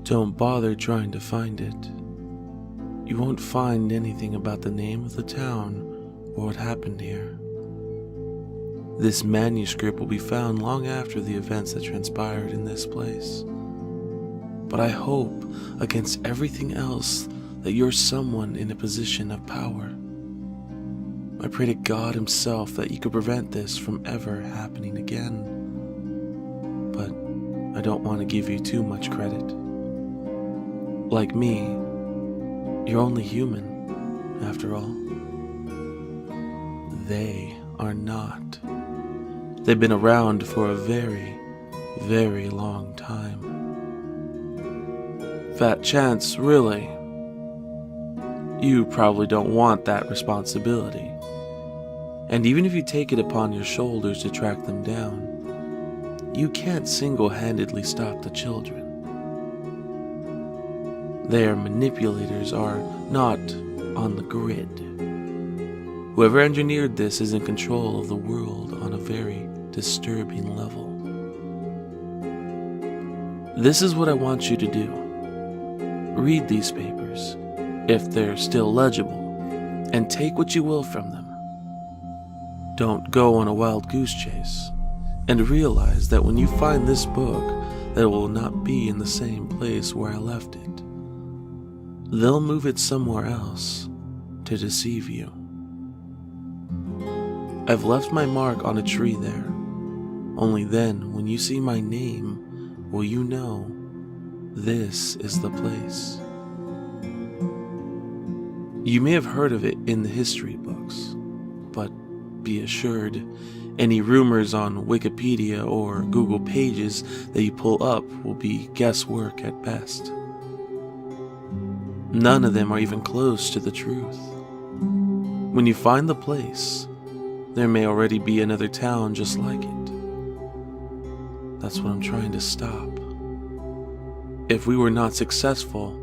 Don't bother trying to find it. You won't find anything about the name of the town or what happened here. This manuscript will be found long after the events that transpired in this place. But I hope, against everything else, that you're someone in a position of power. I pray to God himself that you could prevent this from ever happening again. But I don't want to give you too much credit. Like me, you're only human, after all. They are not. They've been around for a very, very long time. Fat chance, really. You probably don't want that responsibility. And even if you take it upon your shoulders to track them down, you can't single-handedly stop the children. Their manipulators are not on the grid. Whoever engineered this is in control of the world on a very disturbing level. This is what I want you to do. Read these papers, if they're still legible, and take what you will from them. Don't go on a wild goose chase, and realize that when you find this book, that it will not be in the same place where I left it. They'll move it somewhere else to deceive you. I've left my mark on a tree there. Only then, when you see my name, will you know this is the place. You may have heard of it in the history books, but be assured, any rumors on Wikipedia or Google pages that you pull up will be guesswork at best. None of them are even close to the truth. When you find the place, there may already be another town just like it. That's what I'm trying to stop. If we were not successful,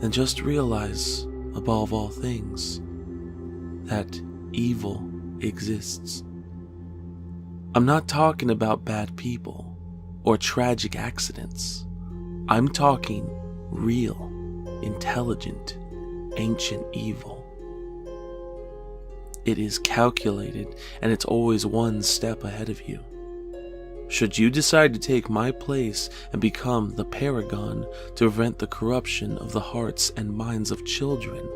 then just realize, above all things, that evil exists. I'm not talking about bad people or tragic accidents. I'm talking real, intelligent, ancient evil. It is calculated, and it's always one step ahead of you. Should you decide to take my place and become the paragon to prevent the corruption of the hearts and minds of children,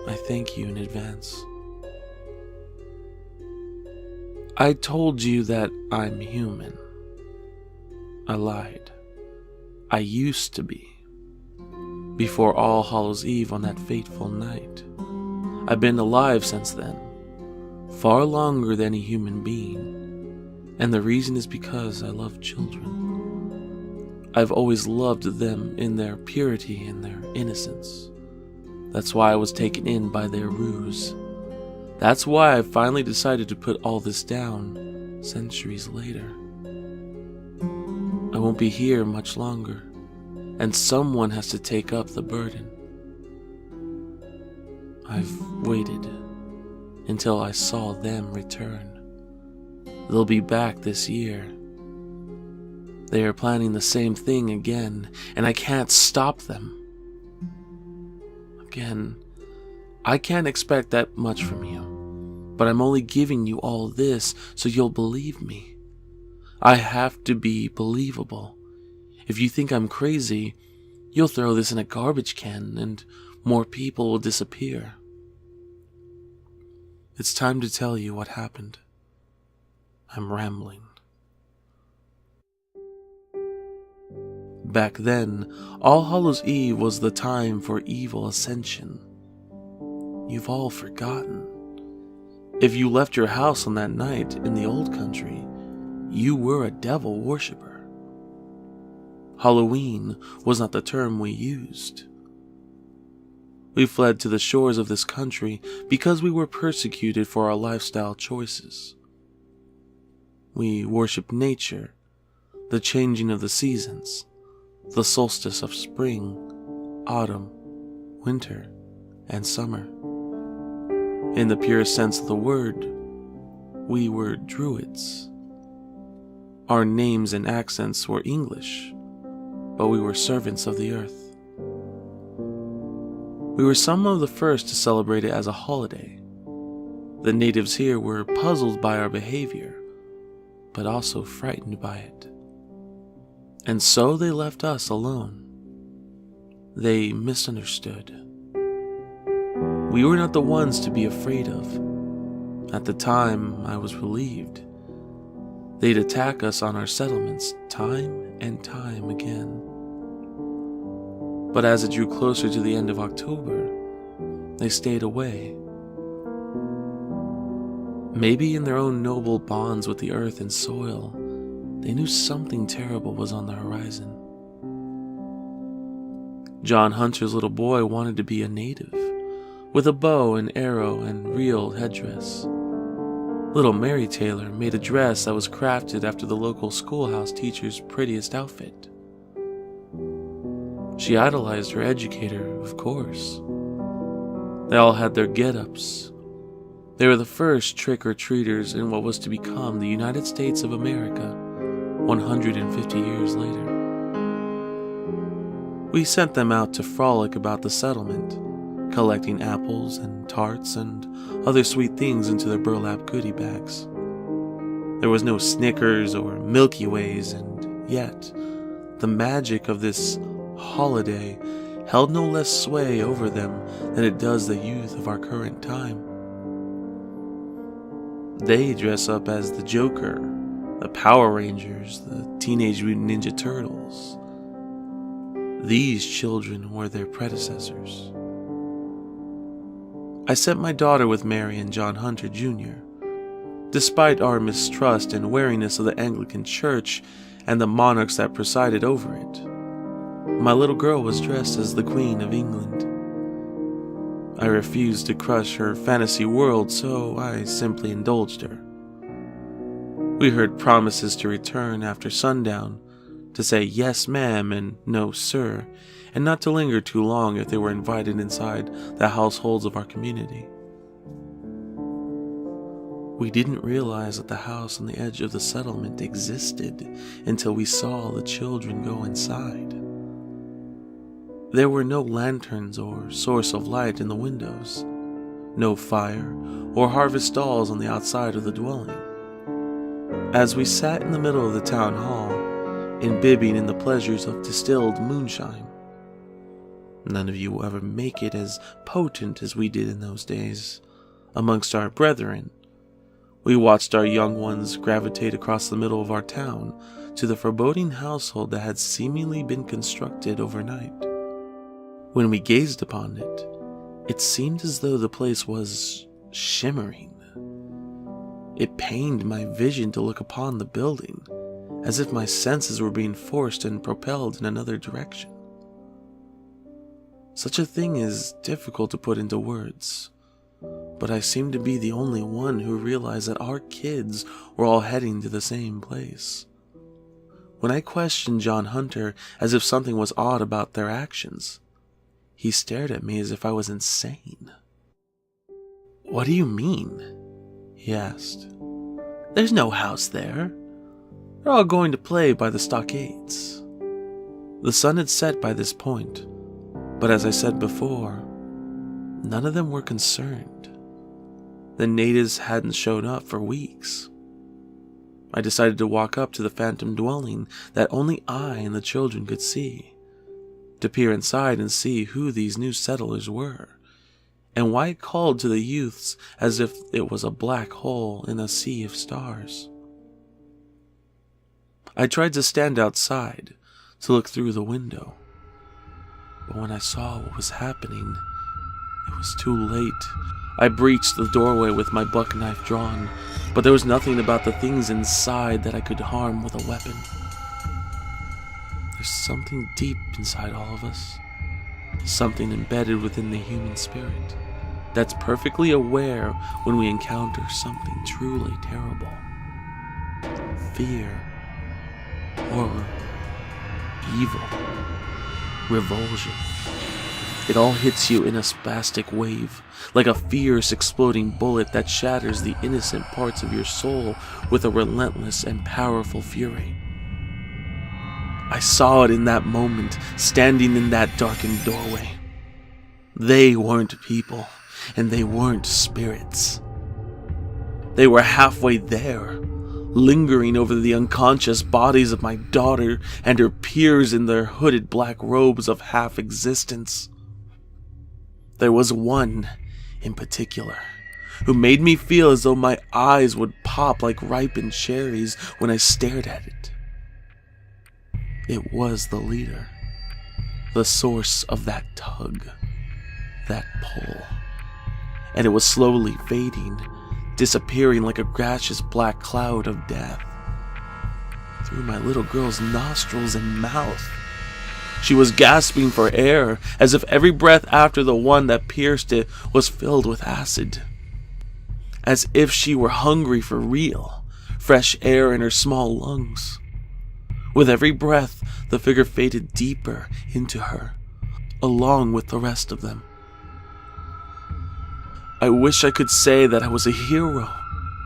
I thank you in advance. I told you that I'm human. I lied. I used to be. Before All Hallows Eve on that fateful night. I've been alive since then, far longer than a human being, and the reason is because I love children. I've always loved them in their purity and their innocence. That's why I was taken in by their ruse. That's why I finally decided to put all this down centuries later. I won't be here much longer, and someone has to take up the burden. I've waited until I saw them return. They'll be back this year. They are planning the same thing again, and I can't stop them. Again, I can't expect that much from you, but I'm only giving you all this so you'll believe me. I have to be believable. If you think I'm crazy, you'll throw this in a garbage can and more people will disappear. It's time to tell you what happened. I'm rambling. Back then, All Hallows Eve was the time for evil ascension. You've all forgotten. If you left your house on that night in the old country, you were a devil worshipper. Halloween was not the term we used. We fled to the shores of this country because we were persecuted for our lifestyle choices. We worshiped nature, the changing of the seasons, the solstice of spring, autumn, winter, and summer. In the purest sense of the word, we were druids. Our names and accents were English, but we were servants of the earth. We were some of the first to celebrate it as a holiday. The natives here were puzzled by our behavior, but also frightened by it. And so they left us alone. They misunderstood. We were not the ones to be afraid of. At the time, I was relieved. They'd attack us on our settlements time and time again. But as it drew closer to the end of October, they stayed away. Maybe in their own noble bonds with the earth and soil, they knew something terrible was on the horizon. John Hunter's little boy wanted to be a native, with a bow and arrow and real headdress. Little Mary Taylor made a dress that was crafted after the local schoolhouse teacher's prettiest outfit. She idolized her educator, of course. They all had their get-ups. They were the first trick-or-treaters in what was to become the United States of America 150 years later. We sent them out to frolic about the settlement, collecting apples and tarts and other sweet things into their burlap goodie bags. There was no Snickers or Milky Ways, and yet the magic of this holiday held no less sway over them than it does the youth of our current time. They dress up as the Joker, the Power Rangers, the Teenage Mutant Ninja Turtles. These children were their predecessors. I sent my daughter with Mary and John Hunter Jr. Despite our mistrust and wariness of the Anglican Church and the monarchs that presided over it, my little girl was dressed as the Queen of England. I refused to crush her fantasy world, so I simply indulged her. We heard promises to return after sundown, to say yes ma'am and no sir, and not to linger too long if they were invited inside the households of our community. We didn't realize that the house on the edge of the settlement existed until we saw the children go inside. There were no lanterns or source of light in the windows, no fire or harvest stalls on the outside of the dwelling. As we sat in the middle of the town hall, imbibing in the pleasures of distilled moonshine, none of you will ever make it as potent as we did in those days. Amongst our brethren, we watched our young ones gravitate across the middle of our town to the foreboding household that had seemingly been constructed overnight. When we gazed upon it, it seemed as though the place was shimmering. It pained my vision to look upon the building, as if my senses were being forced and propelled in another direction. Such a thing is difficult to put into words, but I seemed to be the only one who realized that our kids were all heading to the same place. When I questioned John Hunter as if something was odd about their actions, he stared at me as if I was insane. "What do you mean?" he asked. "There's no house there. They're all going to play by the stockades." The sun had set by this point, but as I said before, none of them were concerned. The natives hadn't shown up for weeks. I decided to walk up to the phantom dwelling that only I and the children could see, to peer inside and see who these new settlers were, and why it called to the youths as if it was a black hole in a sea of stars. I tried to stand outside to look through the window, but when I saw what was happening, it was too late. I breached the doorway with my buck knife drawn, but there was nothing about the things inside that I could harm with a weapon. There's something deep inside all of us, something embedded within the human spirit, that's perfectly aware when we encounter something truly terrible. Fear, horror, evil, revulsion. It all hits you in a spastic wave, like a fierce exploding bullet that shatters the innocent parts of your soul with a relentless and powerful fury. I saw it in that moment, standing in that darkened doorway. They weren't people, and they weren't spirits. They were halfway there, lingering over the unconscious bodies of my daughter and her peers in their hooded black robes of half-existence. There was one, in particular, who made me feel as though my eyes would pop like ripened cherries when I stared at it. It was the leader, the source of that tug, that pull, and it was slowly fading, disappearing like a gaseous black cloud of death through my little girl's nostrils and mouth. She was gasping for air, as if every breath after the one that pierced it was filled with acid. As if she were hungry for real, fresh air in her small lungs. With every breath, the figure faded deeper into her, along with the rest of them. I wish I could say that I was a hero,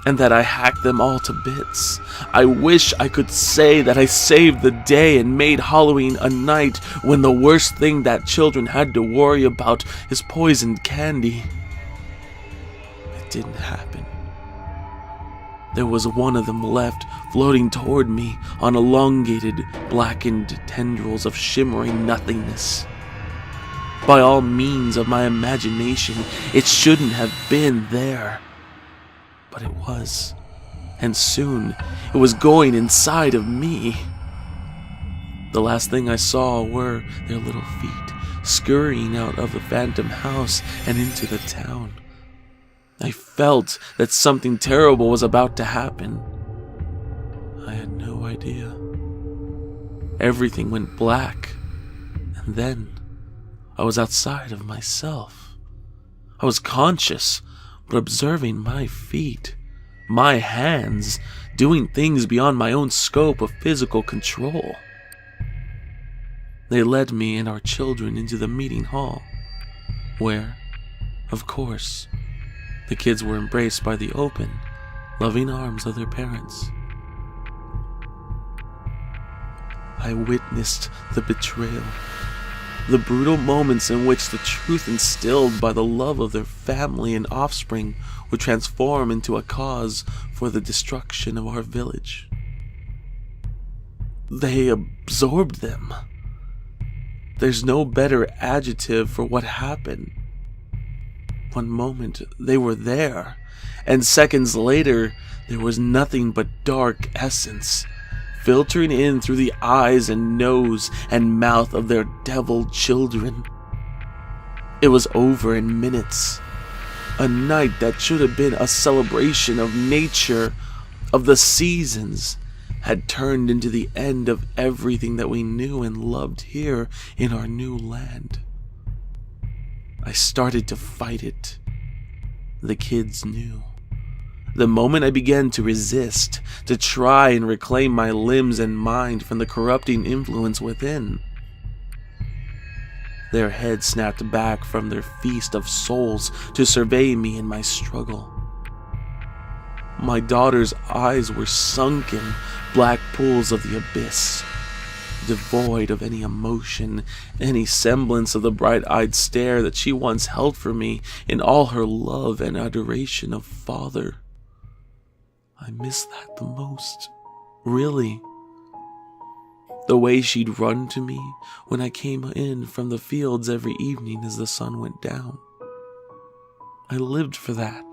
and that I hacked them all to bits. I wish I could say that I saved the day and made Halloween a night when the worst thing that children had to worry about is poisoned candy. It didn't happen. There was one of them left, floating toward me on elongated, blackened tendrils of shimmering nothingness. By all means of my imagination, it shouldn't have been there. But it was, and soon it was going inside of me. The last thing I saw were their little feet scurrying out of the phantom house and into the town. I felt that something terrible was about to happen. I had no idea. Everything went black, and then I was outside of myself. I was conscious, but observing my feet, my hands, doing things beyond my own scope of physical control. They led me and our children into the meeting hall, where, of course, the kids were embraced by the open, loving arms of their parents. I witnessed the betrayal, the brutal moments in which the truth instilled by the love of their family and offspring would transform into a cause for the destruction of our village. They absorbed them. There's no better adjective for what happened. One moment they were there, and seconds later there was nothing but dark essence filtering in through the eyes and nose and mouth of their devil children. It was over in minutes. A night that should have been a celebration of nature, of the seasons, had turned into the end of everything that we knew and loved here in our new land. I started to fight it. The kids knew. The moment I began to resist, to try and reclaim my limbs and mind from the corrupting influence within, their heads snapped back from their feast of souls to survey me in my struggle. My daughter's eyes were sunken black pools of the abyss, devoid of any emotion, any semblance of the bright-eyed stare that she once held for me in all her love and adoration of father. I miss that the most, really. The way she'd run to me when I came in from the fields every evening as the sun went down. I lived for that.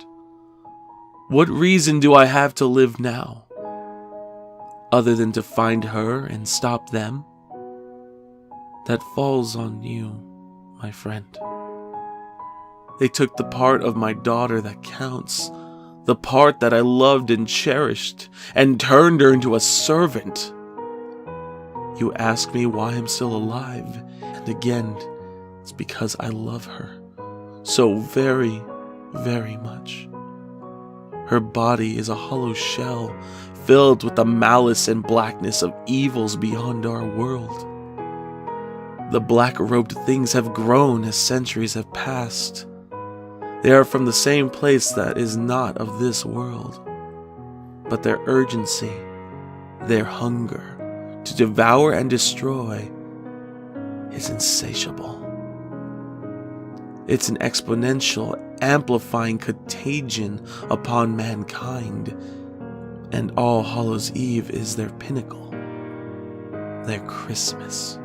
What reason do I have to live now, other than to find her and stop them? That falls on you, my friend. They took the part of my daughter that counts, the part that I loved and cherished, and turned her into a servant. You ask me why I'm still alive, and again, it's because I love her so very, very much. Her body is a hollow shell filled with the malice and blackness of evils beyond our world. The black-robed things have grown as centuries have passed. They are from the same place that is not of this world. But their urgency, their hunger, to devour and destroy is insatiable. It's an exponential, amplifying contagion upon mankind, and All Hallows Eve is their pinnacle, their Christmas.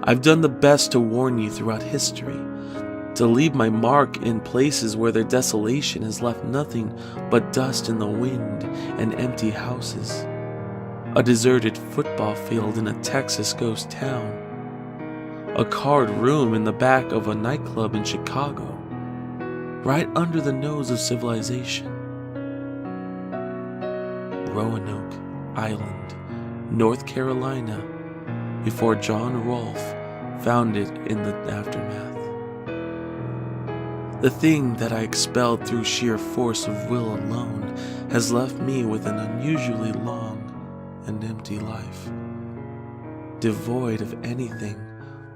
I've done the best to warn you throughout history, to leave my mark in places where their desolation has left nothing but dust in the wind and empty houses. A deserted football field in a Texas ghost town. A card room in the back of a nightclub in Chicago, right under the nose of civilization. Roanoke Island, North Carolina, before John Rolfe found it in the aftermath. The thing that I expelled through sheer force of will alone has left me with an unusually long and empty life, devoid of anything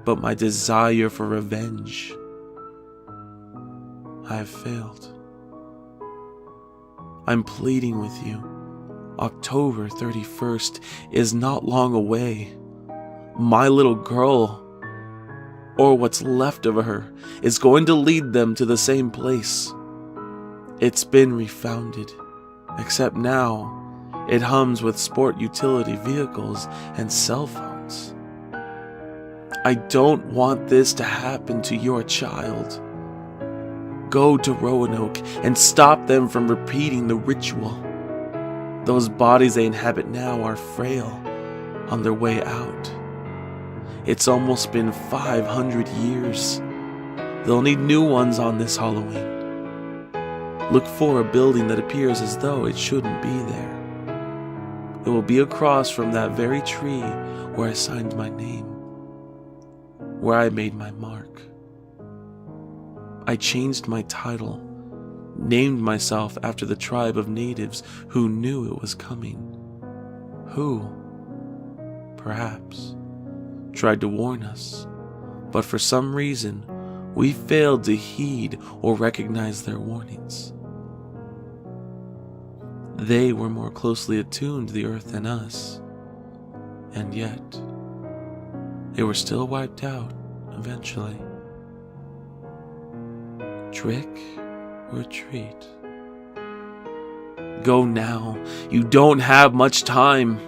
but my desire for revenge. I have failed. I'm pleading with you. October 31st is not long away. My little girl, or what's left of her, is going to lead them to the same place. It's been refounded, except now it hums with sport utility vehicles and cell phones. I don't want this to happen to your child. Go to Roanoke and stop them from repeating the ritual. Those bodies they inhabit now are frail, on their way out. It's almost been 500 years. They'll need new ones on this Halloween. Look for a building that appears as though it shouldn't be there. It will be across from that very tree where I signed my name, where I made my mark. I changed my title, named myself after the tribe of natives who knew it was coming, who, perhaps, tried to warn us, but for some reason we failed to heed or recognize their warnings. They were more closely attuned to the earth than us, and yet they were still wiped out eventually. Trick or treat? Go now. You don't have much time.